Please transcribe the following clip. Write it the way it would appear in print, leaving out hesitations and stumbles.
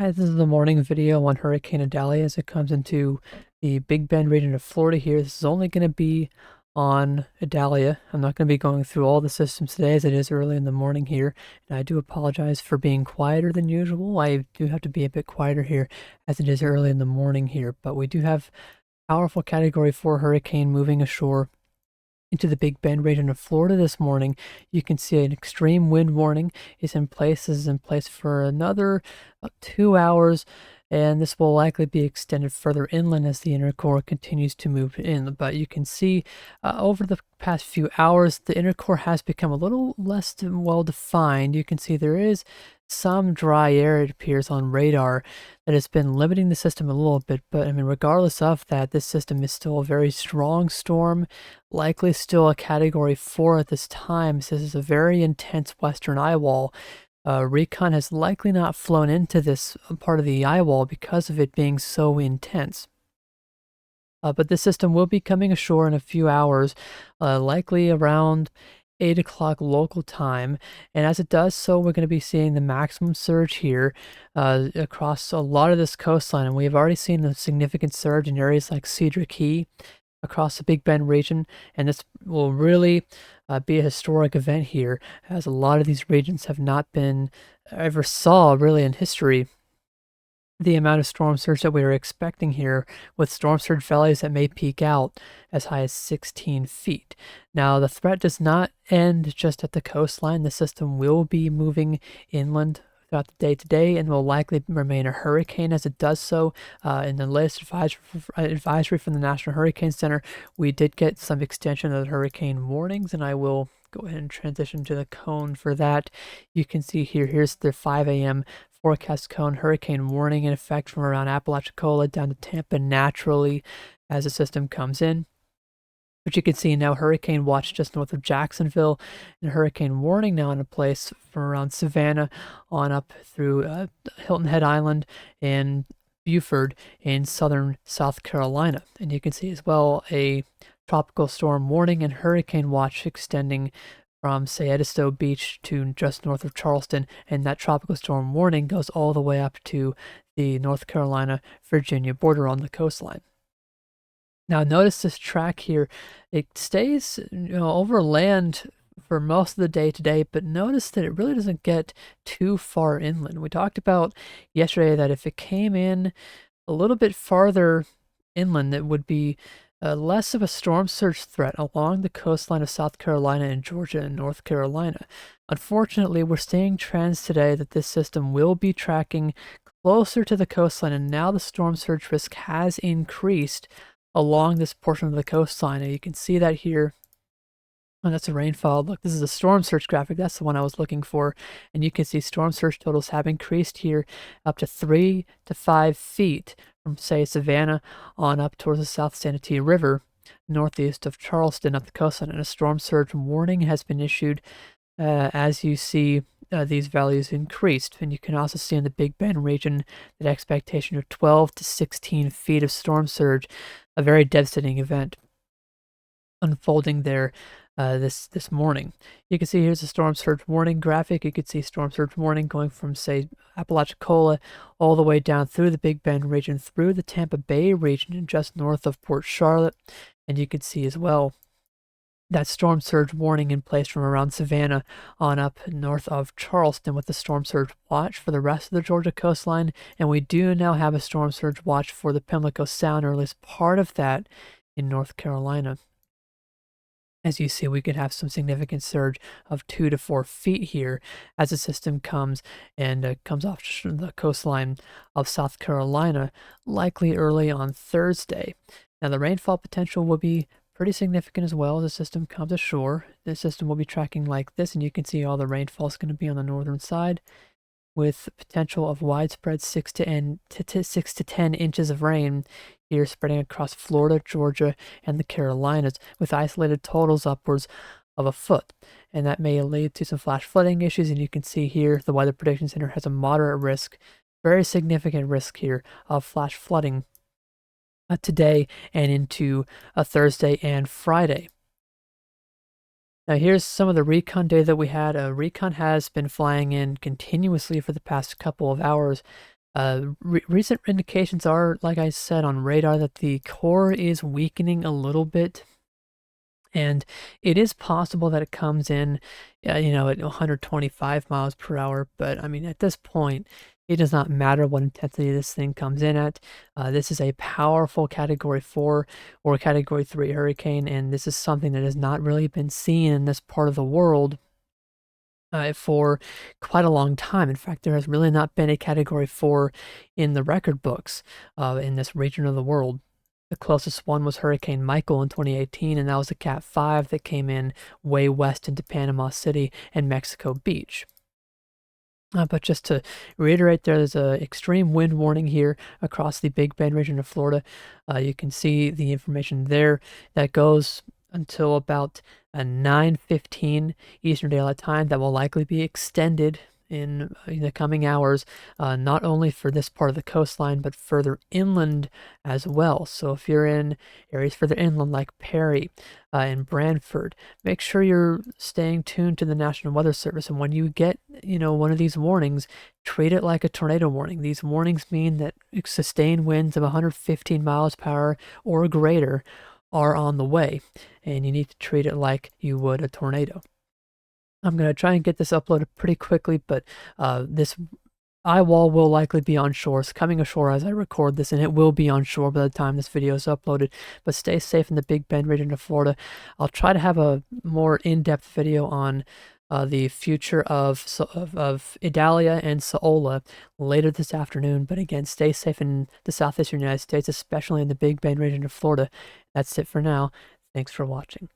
Hi, this is the morning video on Hurricane Idalia as it comes into the Big Bend region of Florida here. This is only going to be on Idalia. I'm not going to be going through all the systems today as it is early in the morning here. And I do apologize for being quieter than usual. I do have to be a bit quieter here as it is early in the morning here. But we do have powerful Category 4 hurricane moving ashore into the Big Bend region of Florida this morning. You can see an extreme wind warning is in place. This is in place for another 2 hours, and this will likely be extended further inland as the inner core continues to move in. But you can see over the past few hours, the inner core has become a little less well defined. You can see there is some dry air, it appears, on radar that has been limiting the system a little bit. But I mean, regardless of that, this system is still a very strong storm, likely still a Category 4 at this time. So this is a very intense western eye wall. Recon has likely not flown into this part of the eye wall because of it being so intense. But this system will be coming ashore in a few hours, likely around 8 o'clock local time. And as it does so, we're going to be seeing the maximum surge here across a lot of this coastline. And we've already seen a significant surge in areas like Cedar Key across the Big Bend region. And this will really be a historic event here, as a lot of these regions have not been ever saw really in history the amount of storm surge that we are expecting here, with storm surge values that may peak out as high as 16 feet. Now, the threat does not end just at the coastline. The system will be moving inland throughout the day today and will likely remain a hurricane as it does so. In the latest advisory from the National Hurricane Center, we did get some extension of the hurricane warnings, and I will go ahead and transition to the cone for that. You can see here's the 5 a.m. forecast cone. Hurricane warning in effect from around Apalachicola down to Tampa naturally as the system comes in. But you can see now hurricane watch just north of Jacksonville, and hurricane warning now in place from around Savannah on up through Hilton Head Island and Beaufort in southern South Carolina. And you can see as well a tropical storm warning and hurricane watch extending from, say, Edisto Beach to just north of Charleston, and that tropical storm warning goes all the way up to the North Carolina-Virginia border on the coastline. Now, notice this track here. It stays, over land for most of the day today, but notice that it really doesn't get too far inland. We talked about yesterday that if it came in a little bit farther inland, it would be less of a storm surge threat along the coastline of South Carolina and Georgia and North Carolina. Unfortunately, we're seeing trends today that this system will be tracking closer to the coastline, and now the storm surge risk has increased along this portion of the coastline. And you can see that here. And that's a rainfall. Look, this is a storm surge graphic. That's the one I was looking for. And you can see storm surge totals have increased here up to 3 to 5 feet from, say, Savannah on up towards the South Sanitee River, northeast of Charleston up the coastline. And a storm surge warning has been issued as you see these values increased. And you can also see in the Big Bend region that expectation of 12 to 16 feet of storm surge, a very devastating event unfolding there this morning. You can see here's a storm surge warning graphic. You can see storm surge warning going from, say, Apalachicola all the way down through the Big Bend region, through the Tampa Bay region, and just north of Port Charlotte. And you can see as well that storm surge warning in place from around Savannah on up north of Charleston, with the storm surge watch for the rest of the Georgia coastline. And we do now have a storm surge watch for the Pimlico Sound, or at least part of that, in North Carolina. As you see, we could have some significant surge of 2 to 4 feet here as the system comes and comes off the coastline of South Carolina, likely early on Thursday. Now, the rainfall potential will be pretty significant as well as the system comes ashore. The system will be tracking like this, and you can see all the rainfall is going to be on the northern side, with potential of widespread 6 to 10 inches of rain here spreading across Florida, Georgia, and the Carolinas, with isolated totals upwards of a foot. And that may lead to some flash flooding issues. And you can see here the Weather Prediction Center has a moderate risk, very significant risk here of flash flooding today and into Thursday and Friday. Now here's some of the recon data that we had. Recon has been flying in continuously for the past couple of hours Recent indications are, like I said, on radar that the core is weakening a little bit, and it is possible that it comes in, at 125 miles per hour. But I mean, at this point, it does not matter what intensity this thing comes in at. This is a powerful Category 4 or Category 3 hurricane, and this is something that has not really been seen in this part of the world for quite a long time. In fact, there has really not been a Category 4 in the record books in this region of the world. The closest one was Hurricane Michael in 2018, and that was a Cat 5 that came in way west into Panama City and Mexico Beach. But just to reiterate, there's an extreme wind warning here across the Big Bend region of Florida. You can see the information there that goes until about 9:15 Eastern Daylight Time. That will likely be extended in the coming hours, not only for this part of the coastline, but further inland as well. So if you're in areas further inland like Perry and Brantford, make sure you're staying tuned to the National Weather Service. And when you get, one of these warnings, treat it like a tornado warning. These warnings mean that sustained winds of 115 miles per hour or greater are on the way, and you need to treat it like you would a tornado. I'm going to try and get this uploaded pretty quickly, but this eye wall will likely be on shore. It's coming ashore as I record this, and it will be on shore by the time this video is uploaded. But stay safe in the Big Bend region of Florida. I'll try to have a more in-depth video on the future of Idalia and Saola later this afternoon. But again, stay safe in the southeastern United States, especially in the Big Bend region of Florida. That's it for now. Thanks for watching.